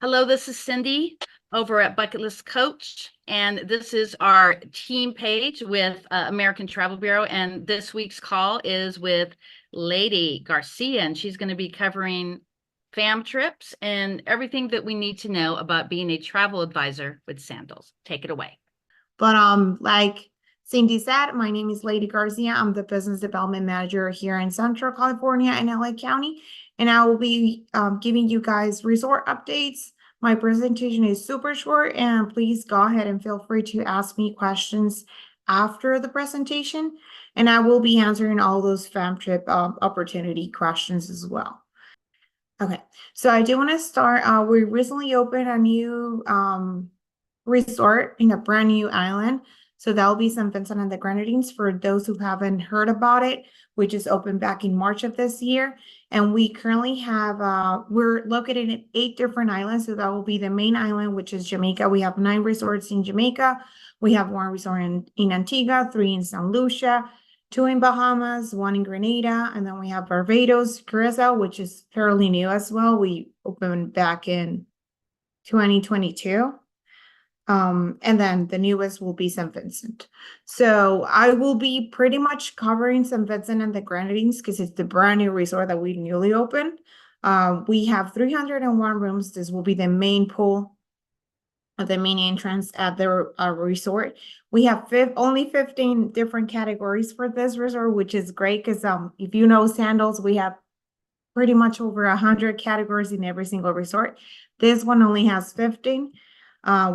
Hello, this is Cindy over at Bucket List Coach, and this is our team page with American Travel Bureau. And this week's call is with Ladie Garcia, and she's going to be covering fam trips and everything that we need to know about being a travel advisor with Sandals. Take it away. But like Cindy said, my name is Ladie Garcia. I'm the business development manager here in Central California and LA County, and I will be giving you guys resort updates. My presentation is super short, and please go ahead and feel free to ask me questions after the presentation, and I will be answering all those fam trip opportunity questions as well. Okay, so I do want to start. We recently opened a new resort in a brand new island. So that'll be San Vincent and the Grenadines for those who haven't heard about it, which is open back in March of this year. And we currently have, we're located in 8 different islands. So that will be the main island, which is Jamaica. We have 9 resorts in Jamaica. We have 1 resort in Antigua, 3 in St. Lucia, 2 in Bahamas, 1 in Grenada. And then we have Barbados, Curacao, which is fairly new as well. We opened back in 2022. And then the newest will be St. Vincent. So I will be pretty much covering St. Vincent and the Grenadines because it's the brand new resort that we newly opened. We have 301 rooms. This will be the main pool at the main entrance at the resort. We have only 15 different categories for this resort, which is great because if you know Sandals, we have pretty much over 100 categories in every single resort. This one only has 15.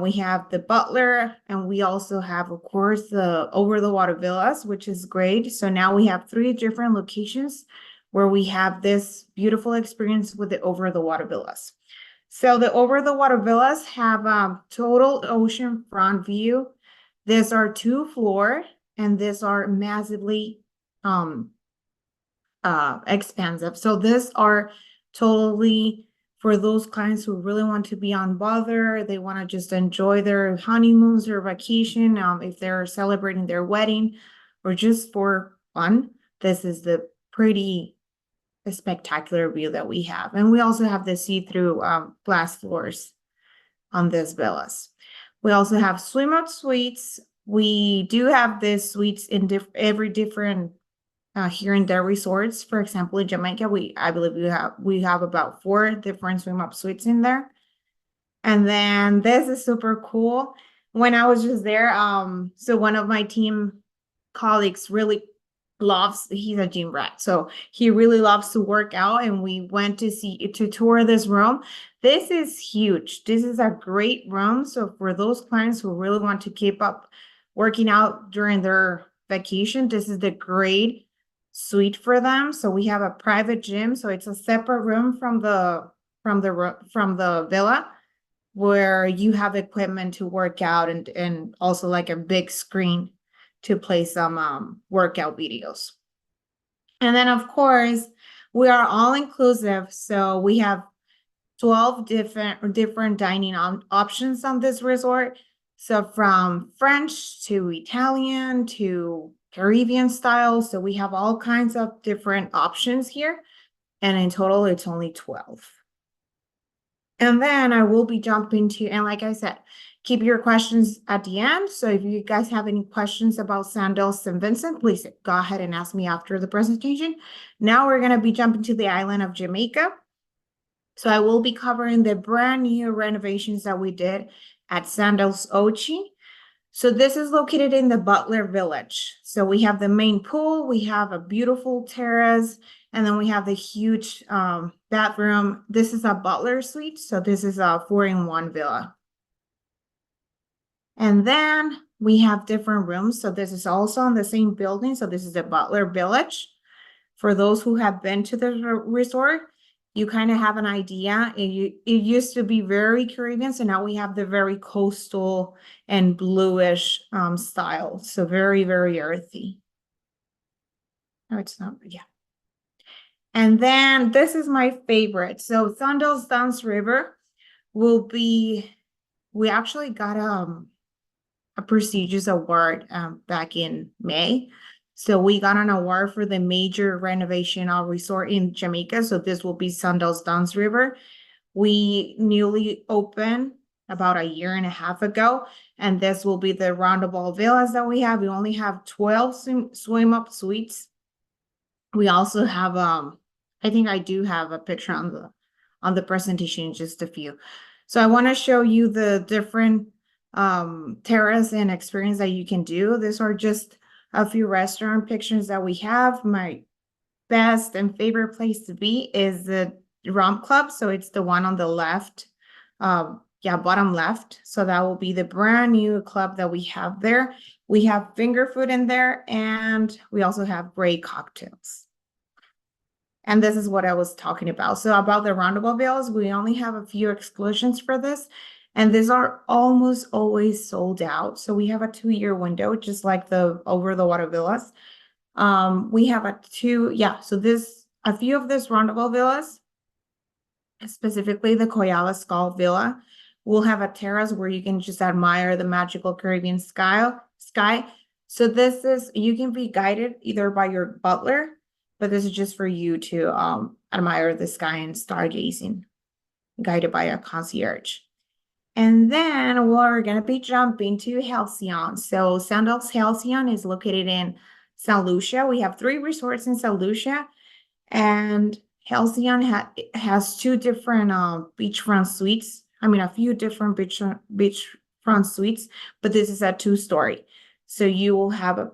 We have the Butler, and we also have, of course, the over-the-water villas, which is great. So now we have 3 different locations where we have this beautiful experience with the over-the-water villas. So the over-the-water villas have a total ocean front view. These are 2-floor, and these are massively expensive. So these are totally for those clients who really want to be unbothered, they want to just enjoy their honeymoons or vacation, if they're celebrating their wedding or just for fun. This is the pretty spectacular view that we have. And we also have the see-through glass floors on these villas. We also have swim-out suites. We do have these suites in every different here in their resorts. For example, in Jamaica, I believe we have about 4 different swim-up suites in there. And then this is super cool. When I was just there, so one of my team colleagues really he's a gym rat, so he really loves to work out, and we went to tour this room. This is huge. This is a great room. So for those clients who really want to keep up working out during their vacation, this is the great suite for them. So we have a private gym, so it's a separate room from the villa where you have equipment to work out and also like a big screen to play some workout videos. And then of course we are all inclusive, so we have 12 different dining options on this resort. So from French to Italian to Caribbean style. So we have all kinds of different options here. And in total, it's only 12. And then I will be jumping to, and like I said, keep your questions at the end. So if you guys have any questions about Sandals St. Vincent, please go ahead and ask me after the presentation. Now we're going to be jumping to the island of Jamaica. So I will be covering the brand new renovations that we did at Sandals Ochi. So this is located in the Butler Village. So we have the main pool, we have a beautiful terrace, and then we have the huge bathroom. This is a Butler suite, so this is a 4-in-1 villa. And then we have different rooms. So this is also on the same building. So this is the Butler Village. For those who have been to the resort, you kind of have an idea. It used to be very Caribbean, so now we have the very coastal and bluish style. So very, very earthy. No, it's not, yeah. And then this is my favorite. So Sandals Dance River will be, we actually got a prestigious award back in May. So we got an award for the major renovation resort in Jamaica. So this will be Sandals Dance River. We newly opened about a year and a half ago, and this will be the roundable villas that we have. We only have 12 swim up suites. We also have I think I do have a picture on the presentation, just a few. So I want to show you the different terrace and experience that you can do. These are just a few restaurant pictures that we have. My best and favorite place to be is the Romp Club. So it's the one on the left. Yeah, bottom left. So that will be the brand new club that we have there. We have finger food in there, and we also have great cocktails. And this is what I was talking about. So about the roundable villas, we only have a few exclusions for this, and these are almost always sold out. So we have a 2-year window, just like the over the water villas. We have a few of these roundable villas, specifically the Koyala Skull Villa, will have a terrace where you can just admire the magical Caribbean sky. So this is, you can be guided either by your butler, but this is just for you to admire the sky and stargazing, guided by a concierge. And then we're gonna be jumping to Halcyon. So Sandals Halcyon is located in St. Lucia. We have 3 resorts in St. Lucia, and Halcyon has 2 different beachfront suites. I mean, a few different beachfront suites, but this is a 2-story. So you will have a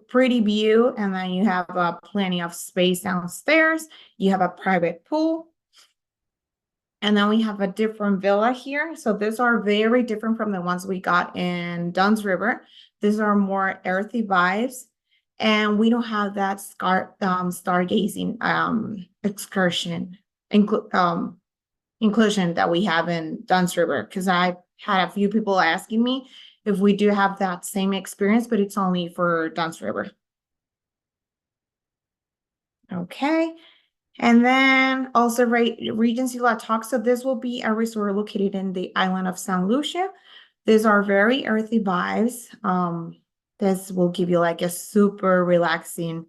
pretty view, and then you have plenty of space downstairs. You have a private pool. And then we have a different villa here. So these are very different from the ones we got in Dunn's River. These are more earthy vibes. And we don't have that stargazing excursion inclusion that we have in Dunn's River. Because I had a few people asking me if we do have that same experience, but it's only for Dunn's River. Okay. And then also Regency La Toc. So this will be a resort located in the island of St. Lucia. These are very earthy vibes. This will give you like a super relaxing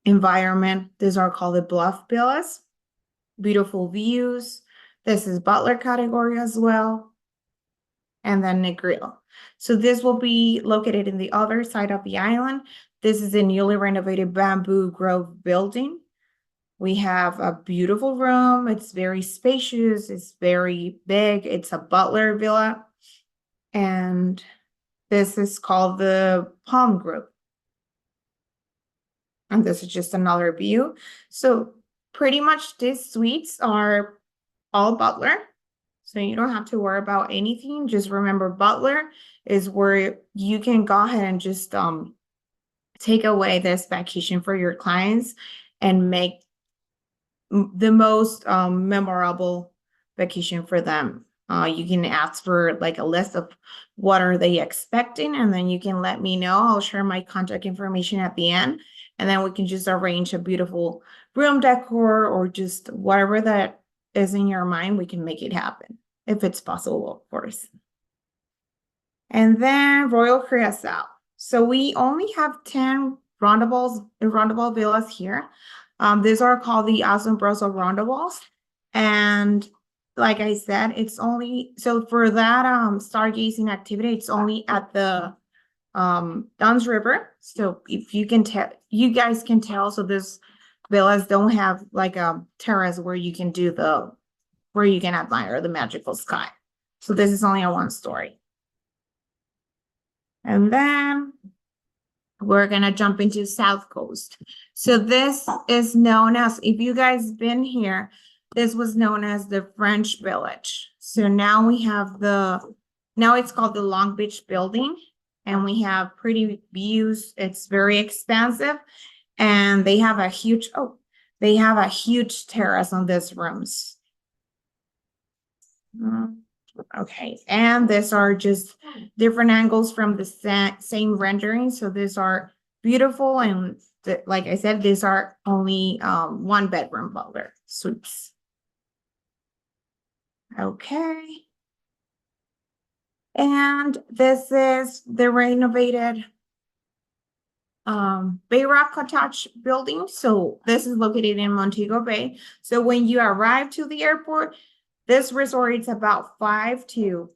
environment. These are called the Bluff Villas. Beautiful views. This is Butler category as well. And then Negril. So this will be located in the other side of the island. This is a newly renovated Bamboo Grove building. We have a beautiful room. It's very spacious. It's very big. It's a butler villa. And this is called the Palm Group. And this is just another view. So pretty much these suites are all butler. So you don't have to worry about anything. Just remember, butler is where you can go ahead and just take away this vacation for your clients and make the most memorable vacation for them. You can ask for like a list of what are they expecting, and then you can let me know. I'll share my contact information at the end, and then we can just arrange a beautiful room decor or just whatever that is in your mind. We can make it happen if it's possible, of course. And then Royal Curacao. So we only have 10 roundable villas here. These are called the Asombroso Roundables. And like I said, it's only, so for that stargazing activity, it's only at the Dunn's River. So if you can tell, you guys can tell, so this villas don't have like a terrace where you can do where you can admire the magical sky. So this is only a 1-story. And then we're gonna jump into South Coast. So this is known as, if you guys been here, this was known as the French Village. So now we have now it's called the Long Beach Building, and we have pretty views. It's very expansive, and they have a huge, terrace on these rooms. Okay, and these are just different angles from the same rendering. So these are beautiful, and like I said, these are only 1-bedroom butler suites. Okay, and this is the renovated Bay Rock Cottage building. So this is located in Montego Bay. So when you arrive to the airport, this resort is about 5 to,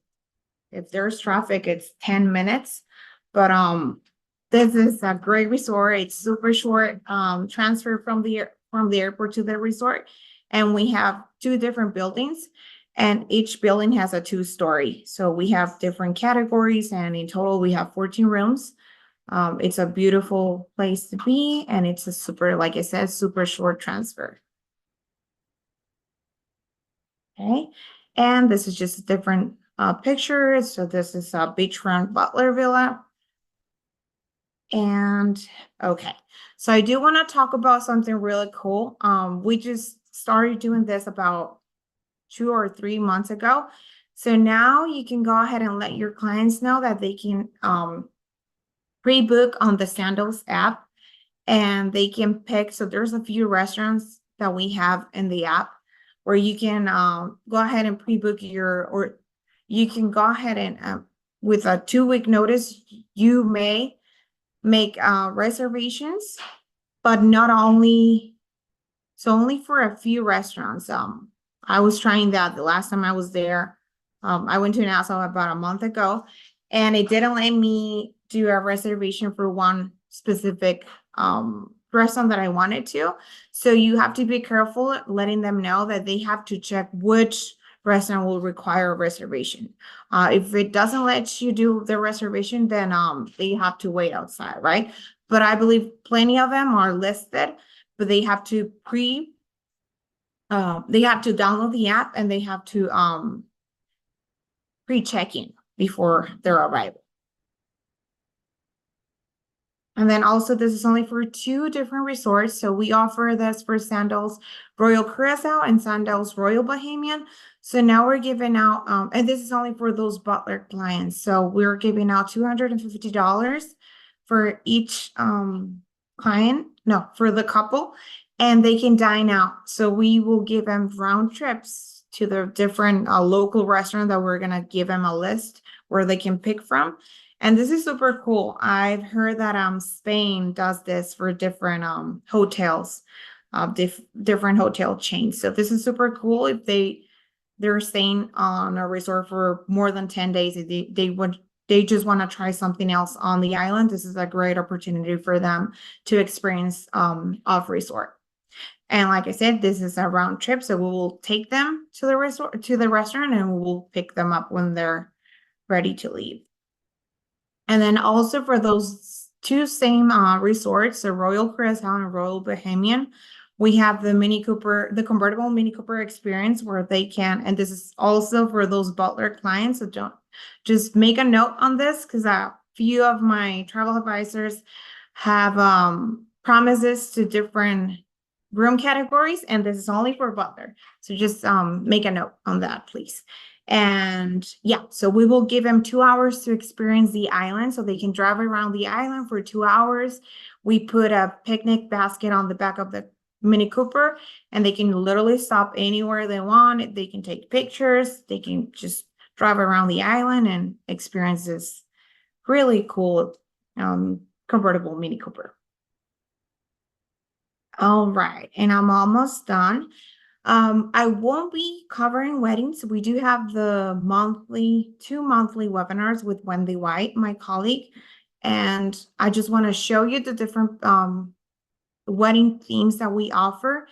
if there's traffic, it's 10 minutes. But this is a great resort. It's super short transfer from the airport to the resort. And we have two different buildings, and each building has a 2-story. So we have different categories, and in total we have 14 rooms. It's a beautiful place to be, and it's a super, like I said, super short transfer. Okay, and this is just a different picture. So this is a beachfront Butler Villa. And okay, so I do want to talk about something really cool. We just started doing this about 2 or 3 months ago. So now you can go ahead and let your clients know that they can pre-book on the Sandals app, and they can pick. So there's a few restaurants that we have in the app where you can go ahead and pre-book or you can go ahead and with a 2-week notice, you may make reservations, but not only, so only for a few restaurants. I was trying that the last time I was there. I went to Nassau about a month ago, and it didn't let me do a reservation for one specific restaurant that I wanted to. So you have to be careful letting them know that they have to check which restaurant will require a reservation. If it doesn't let you do the reservation, then they have to wait outside, right? But I believe plenty of them are listed, but they have to download the app, and they have to pre-check in before their arrival. And then also, this is only for 2 different resorts. So we offer this for Sandals Royal Curacao and Sandals Royal Bahamian. So now we're giving out, and this is only for those Butler clients. So we're giving out $250 for each client, no, for the couple, and they can dine out. So we will give them round trips to the different local restaurant that we're gonna give them a list where they can pick from. And this is super cool. I've heard that Spain does this for different hotels, different hotel chains. So this is super cool. If they're staying on a resort for more than 10 days, they just want to try something else on the island, this is a great opportunity for them to experience off resort. And like I said, this is a round trip, so we will take them to the restaurant, and we will pick them up when they're ready to leave. And then also for those 2 same resorts, the Royal Curacao and Royal Bahamian, we have the Mini Cooper, the convertible Mini Cooper experience, where they can, and this is also for those Butler clients. So don't just make a note on this, because a few of my travel advisors have promises to different room categories, and this is only for Butler. So just make a note on that, please. And yeah, so we will give them 2 hours to experience the island, so they can drive around the island for 2 hours. We put a picnic basket on the back of the Mini Cooper, and they can literally stop anywhere they want. They can take pictures. They can just drive around the island and experience this really cool convertible Mini Cooper. All right, and I'm almost done. I won't be covering weddings. We do have the 2 monthly webinars with Wendy White, my colleague, and I just want to show you the different wedding themes that we offer.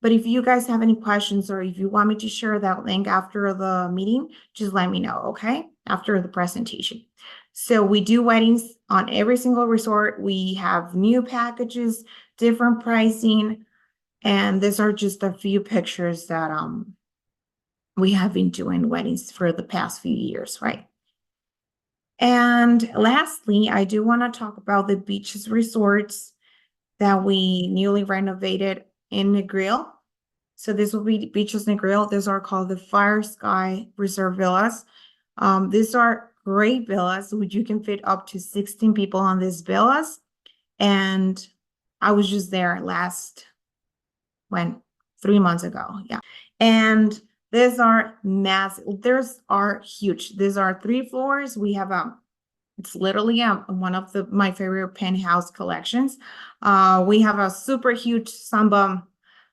But if you guys have any questions, or if you want me to share that link after the meeting, just let me know, okay? After the presentation. So we do weddings on every single resort. We have new packages, different pricing, and these are just a few pictures that we have been doing weddings for the past few years, right? And lastly, I do want to talk about the beaches resorts that we newly renovated in Negril. So this will be Beaches Negril. These are called the Fire Sky Reserve Villas. These are great villas, which you can fit up to 16 people on these villas. And I was just there 3 months ago. Yeah. And these are massive. These are huge. These are 3 floors. We have It's literally one of my favorite penthouse collections. We have a super huge sunblock.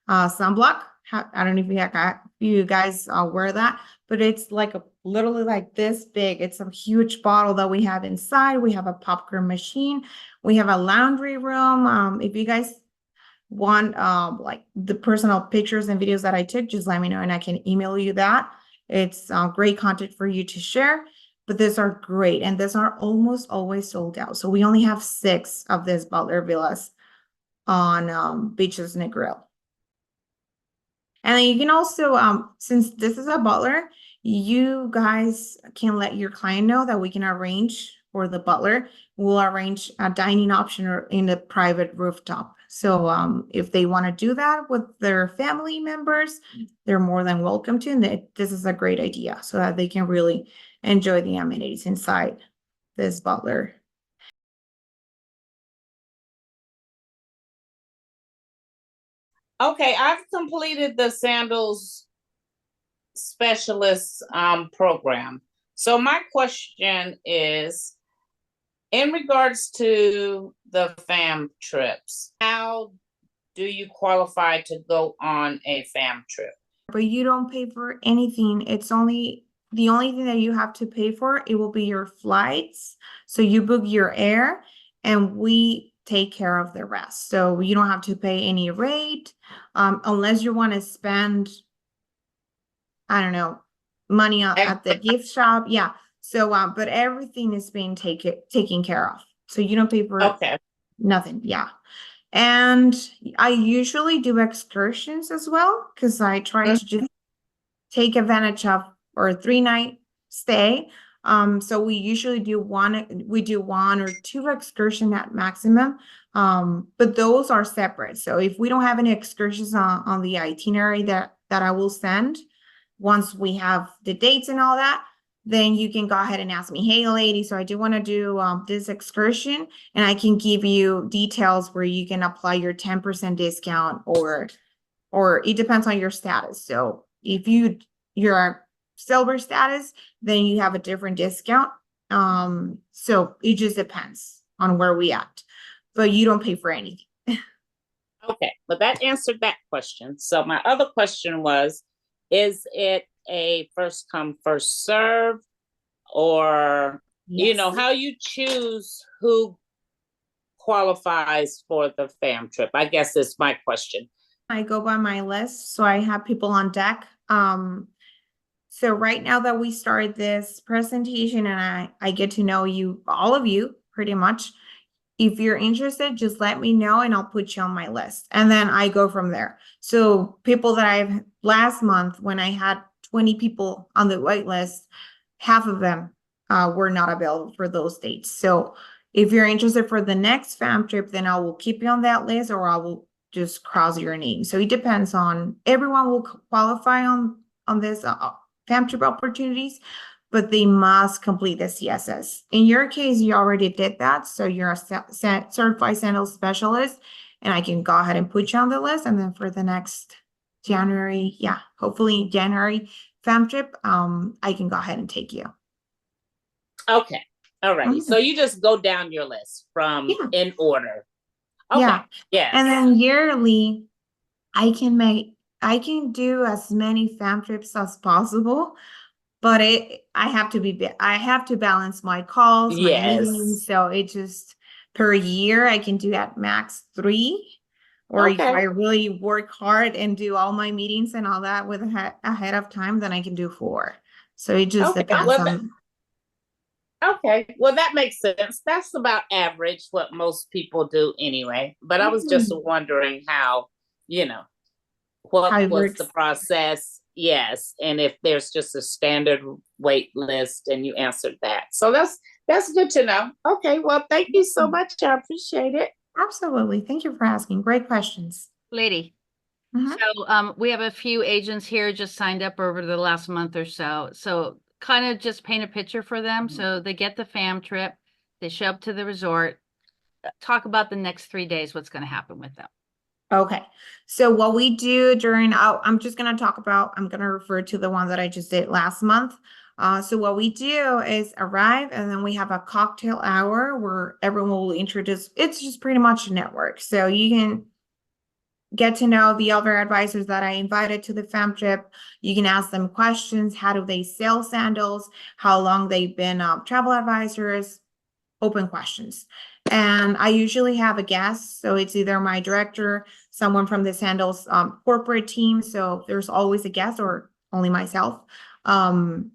I don't know if you guys wear that, but it's like literally like this big. It's a huge bottle that we have inside. We have a popcorn machine. We have a laundry room. If you guys want like the personal pictures and videos that I took, just let me know and I can email you that. It's great content for you to share, but these are great and these are almost always sold out. So we only have 6 of these Butler Villas on Beaches Negril. And then you can also, since this is a butler, you guys can let your client know that we can arrange for the butler. We'll arrange a dining option or in the private rooftop. So if they want to do that with their family members, they're more than welcome to. And this is a great idea so that they can really enjoy the amenities inside this butler. Okay, I've completed the Sandals specialist program. So my question is, in regards to the fam trips, how do you qualify to go on a fam trip? But you don't pay for anything. It's only the only thing that you have to pay for, it will be your flights. So you book your air and we take care of the rest. So you don't have to pay any rate unless you want to spend, I don't know, money at the gift shop. Yeah. So but everything is being taken care of. So you don't pay for nothing. Yeah. And I usually do excursions as well because I try to just take advantage of or a 3-night stay. So we usually do one or 2 excursion at maximum. But those are separate. So if we don't have any excursions on the itinerary that I will send, once we have the dates and all that, then you can go ahead and ask me, hey, lady, so I do want to do this excursion, and I can give you details where you can apply your 10% discount or it depends on your status. So if you're silver status, then you have a different discount. So it just depends on where we at, but you don't pay for anything. Okay, but that answered that question. So my other question was, is it a first come, first serve, or how you choose who qualifies for the fam trip? I guess is my question. I go by my list, so I have people on deck. So right now that we started this presentation and I get to know you, all of you, pretty much. If you're interested, just let me know and I'll put you on my list. And then I go from there. So people that last month when I had 20 people on the wait list, half of them were not available for those dates. So if you're interested for the next fam trip, then I will keep you on that list or I will just cross your name. So it depends on, everyone will qualify on this fam trip opportunities, but they must complete the CSS. In your case, you already did that. So you're a certified sandals specialist and I can go ahead and put you on the list. And then for the next January, hopefully January fam trip, I can go ahead and take you. Okay. All right. So you just go down your list from in order. Okay. Yeah. And then yearly, I can do as many fam trips as possible. But I have to balance my calls, my meetings. So it just per year I can do at max 3. Or if I really work hard and do all my meetings and all that with ahead of time, then I can do 4. So it just depends on. Okay, well, that makes sense. That's about average what most people do anyway. But I was just wondering how, what was the process? Yes, and if there's just a standard wait list, and you answered that. So that's good to know. Okay, well, thank you so much. I appreciate it. Absolutely. Thank you for asking. Great questions. Ladie. So we have a few agents here just signed up over the last month or so. So kind of just paint a picture for them. So they get the fam trip, they show up to the resort, talk about the next 3 days, what's going to happen with them. Okay. So what we do I'm going to refer to the one that I just did last month. So what we do is arrive, and then we have a cocktail hour where everyone will introduce. It's just pretty much a network. So you can get to know the other advisors that I invited to the fam trip. You can ask them questions. How do they sell sandals? How long they've been travel advisors? Open questions. And I usually have a guest. So it's either my director, someone from the Sandals corporate team. So there's always a guest or only myself. And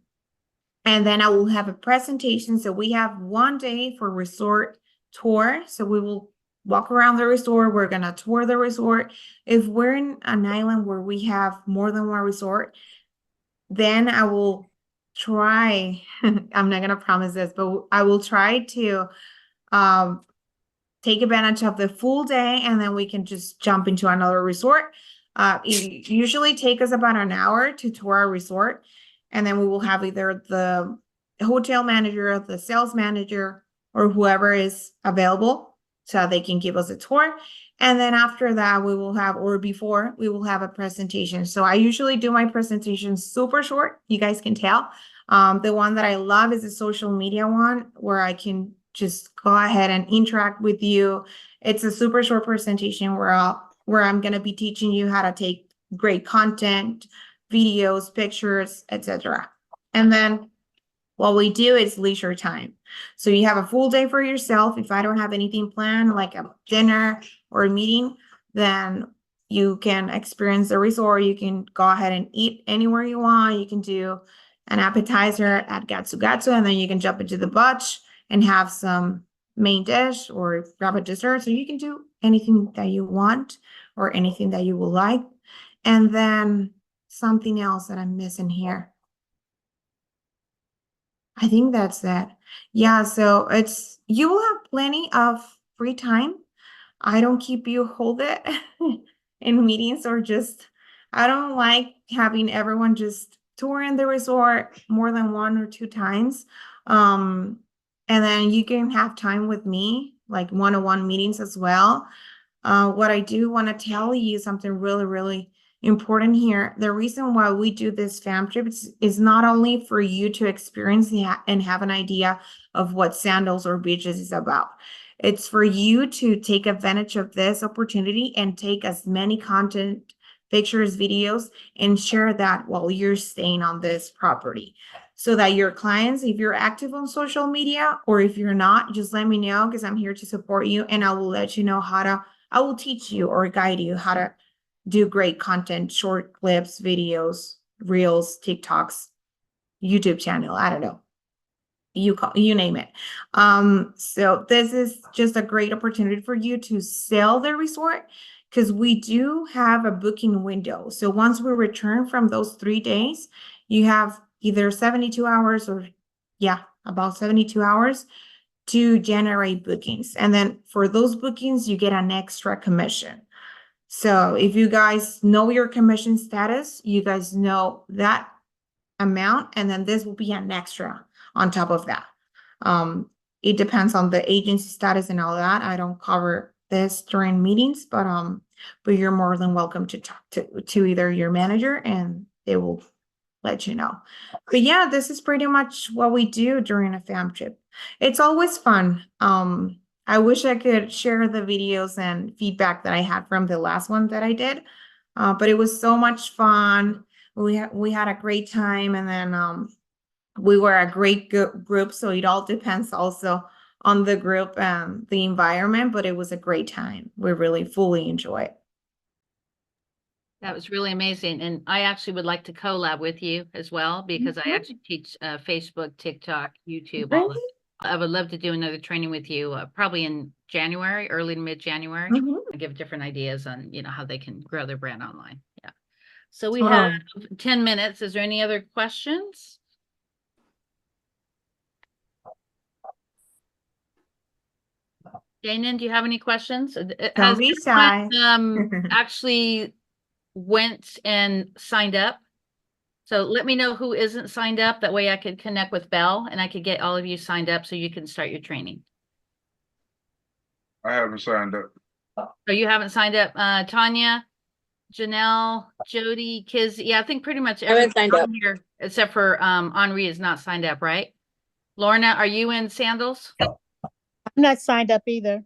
then I will have a presentation. So we have one day for resort tour. So we will walk around the resort. We're going to tour the resort. If we're in an island where we have more than one resort, then I will try, I'm not going to promise this, but I will try to take advantage of the full day, and then we can just jump into another resort. It usually take us about an hour to tour our resort, and then we will have either the hotel manager, the sales manager, or whoever is available so they can give us a tour. And then after that, we will have, or before, we will have a presentation. So I usually do my presentation super short. You guys can tell. The one that I love is the social media one, where I can just go ahead and interact with you. It's a super short presentation where I'm going to be teaching you how to take great content, videos, pictures, etc. And then what we do is leisure time. So you have a full day for yourself. If I don't have anything planned, like a dinner or a meeting, then you can experience the resort. You can go ahead and eat anywhere you want. You can do an appetizer at Gatsu Gatsu, and then you can jump into the butch and have some main dish or grab a dessert. So you can do anything that you want or anything that you will like. And then something else that I'm missing here. I think that's that. Yeah, so you will have plenty of free time. I don't keep you hold it in meetings, or just, I don't like having everyone just touring the resort more than 1 or 2 times. And then you can have time with me, like one-on-one meetings as well. What I do want to tell you something really, really important here. The reason why we do this fam trip is not only for you to experience and have an idea of what Sandals or beaches is about. It's for you to take advantage of this opportunity and take as many content, pictures, videos, and share that while you're staying on this property. So that your clients, if you're active on social media, or if you're not, just let me know, because I'm here to support you, and I will let you know I will teach you or guide you how to do great content, short clips, videos, reels, TikToks, YouTube channel. I don't know. You name it. So this is just a great opportunity for you to sell the resort, because we do have a booking window. So once we return from those 3 days, you have either 72 hours or about 72 hours to generate bookings. And then for those bookings, you get an extra commission. So if you guys know your commission status, you guys know that amount, and then this will be an extra on top of that. It depends on the agency status and all that. I don't cover this during meetings, but you're more than welcome to talk to either your manager, and they will let you know. But yeah, this is pretty much what we do during a fam trip. It's always fun. I wish I could share the videos and feedback that I had from the last one that I did, but it was so much fun. We had a great time, and then we were a great group. So it all depends also on the group and the environment, but it was a great time. We really fully enjoyed it. That was really amazing. And I actually would like to collab with you as well, because I actually teach Facebook, TikTok, YouTube, all of. I would love to do another training with you, probably in January, early to mid-January. Give different ideas on, how they can grow their brand online. Yeah. So we have 10 minutes. Is there any other questions? Janan, do you have any questions? Don't be shy. Actually went and signed up. So let me know who isn't signed up. That way I could connect with Belle, and I could get all of you signed up so you can start your training. I haven't signed up. So you haven't signed up. Tanya, Janelle, Jody, Kizzy. Yeah, I think pretty much haven't everyone signed up. here except for Henri is not signed up, right? Lorna, are you in Sandals? I'm not signed up either.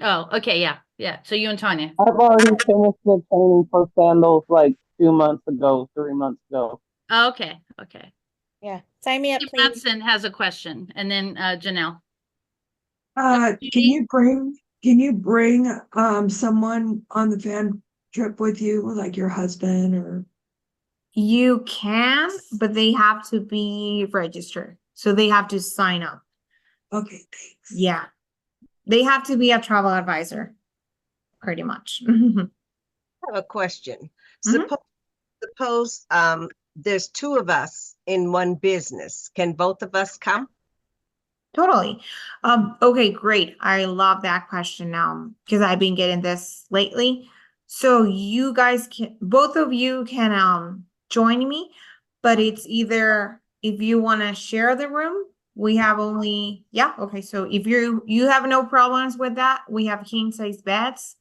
Oh, okay, yeah, yeah. So you and Tanya. I've already finished the training for Sandals like 2 months ago, 3 months ago. Oh, okay, okay. Yeah, sign me up, Steve please. Madsen has a question, and then Janelle. Can Judy? you bring someone on the van trip with you, like your husband or? You can, but they have to be registered. So they have to sign up. Okay, thanks. Yeah. They have to be a travel advisor, pretty much. I have a question. Mhm. Suppose there's two of us in one business. Can both of us come? Totally. Okay, great. I love that question because I've been getting this lately. So you guys can, both of you can join me, but it's either if you want to share the room, we have only, yeah, okay. So if you have no problems with that, we have king size beds.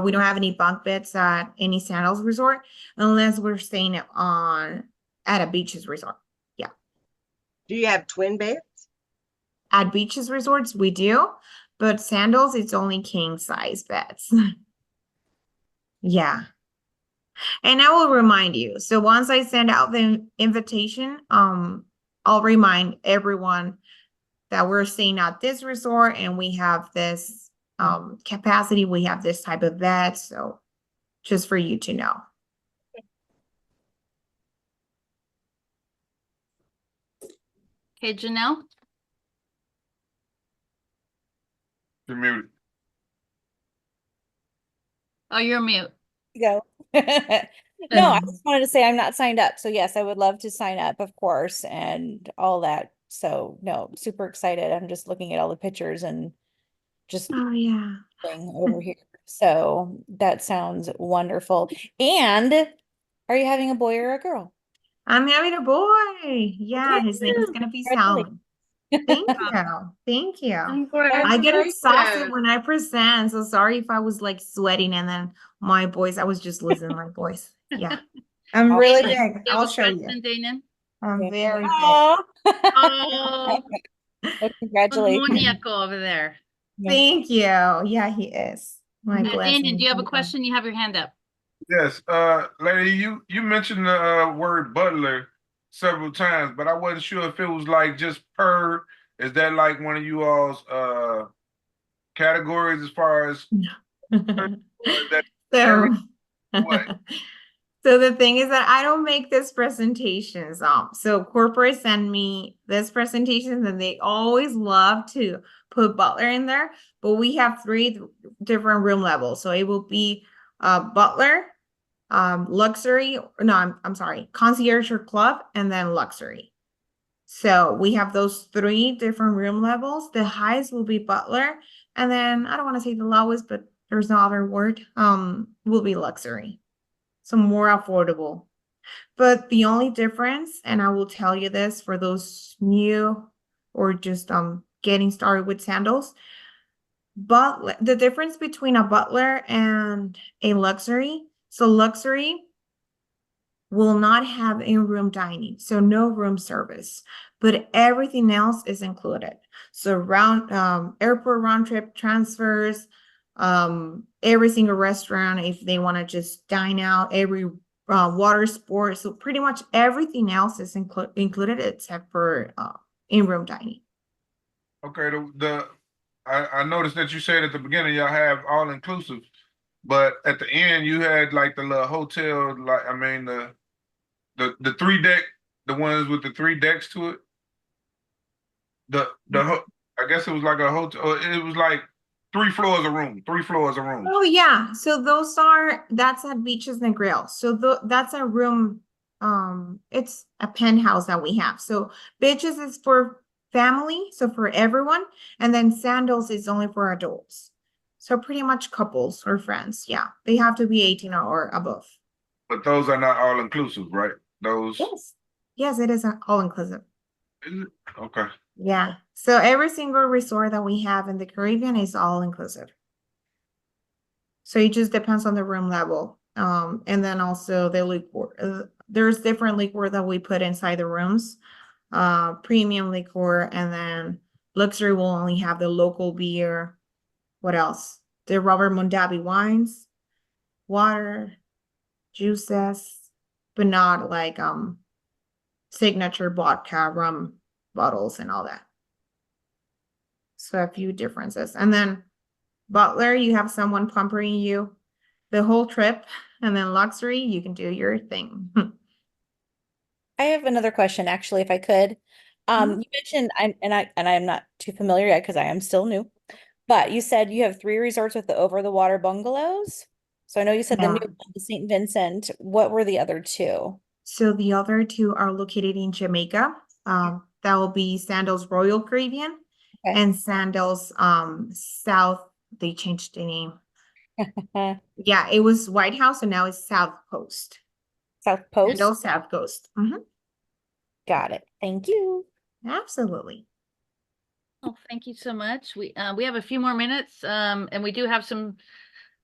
We don't have any bunk beds at any Sandals resort unless we're staying at a beaches resort. Yeah. Do you have twin beds? At beaches resorts, we do, but Sandals, it's only king size beds. Yeah. And I will remind you. So once I send out the invitation, I'll remind everyone that we're staying at this resort and we have this capacity, we have this type of bed. So just for you to know. Okay, Janelle. You're muted. Oh, you're mute. Go. No, I just wanted to say I'm not signed up. So yes, I would love to sign up, of course, and all that. So no, super excited. I'm just looking at all the pictures and just Oh yeah. thing over here. So that sounds wonderful. And are you having a boy or a girl? I'm having a boy. Yeah, his name is gonna be Congratulations. Salmon. Thank you. Thank you. I get Congratulations. exhausted when I present, so sorry if I was like sweating and then my voice, I was just losing my voice. Yeah. I'm really Damon, big. you have I'll a show you. question, Damon? I'm very big. Oh. Oh, Well, a congratulations. muñeco over there. Thank you. Yeah, he is. My blessing. Damon, do you have a question? You have your hand up. Yes, lady, you mentioned the word butler several times, but I wasn't sure if it was like just per. Is that like one of you all's categories as far as that So, what? so the thing is that I don't make these presentations. So corporates send me this presentations and they always love to put butler in there, but we have three different room levels. So it will be butler, luxury, no, I'm sorry, concierge or club, and then luxury. So we have those three different room levels. The highest will be butler, and then I don't want to say the lowest, but there's no other word, will be luxury. So more affordable. But the only difference, and I will tell you this for those new or just getting started with Sandals, but the difference between a butler and a luxury, so luxury will not have in-room dining, so no room service, but everything else is included. So airport round trip transfers, every single restaurant, if they want to just dine out, every water sport. So pretty much everything else is included except for in-room dining. Okay, I noticed that you said at the beginning y'all have all inclusive, but at the end you had like the little hotel, like I mean the 3 deck, the ones with the 3 decks to it. I guess it was like a hotel. It was like 3 floors a room, 3 floors a room. Oh yeah, so that's at Beaches and Grill. So that's a room. It's a penthouse that we have. So Beaches is for family, so for everyone, and then Sandals is only for adults. So pretty much couples or friends. Yeah, they have to be 18 or above. But those are not all inclusive, right? Those. Yes, it is all inclusive. Is it? Okay. Yeah. So every single resort that we have in the Caribbean is all inclusive. So it just depends on the room level. And then also the liquor, there's different liquor that we put inside the rooms. Premium liquor, and then luxury will only have the local beer. What else? The Robert Mondavi wines, water, juices, but not like signature vodka, rum bottles and all that. So a few differences. And then Butler, you have someone pampering you the whole trip, and then luxury, you can do your thing. I have another question, actually, if I could. Mhm. You mentioned I'm not too familiar yet because I am still new, but you said you have 3 resorts with the over the water bungalows. So I know you said the new Yeah. one, the St. Vincent. What were the other 2? So the other 2 are located in Jamaica. That will be Sandals Royal Caribbean Okay. and Sandals South. They changed the name. Yeah, it was White House and now it's South Coast. South Post. Sandals South Coast. Got it. Thank you. Absolutely. Well, thank you so much. We have a few more minutes, and we do have some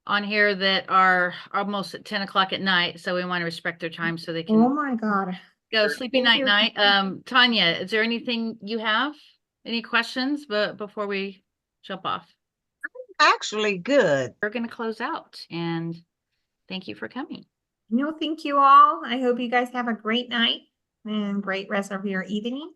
on here that are almost at 10 o'clock at night, so we want to respect their time so they Oh can my God. go sleepy Thank night you. night. Tanya, is there anything you have? Any questions before we jump off? Actually, good. We're going to close out, and thank you for coming. No, thank you all. I hope you guys have a great night and great rest of your evening.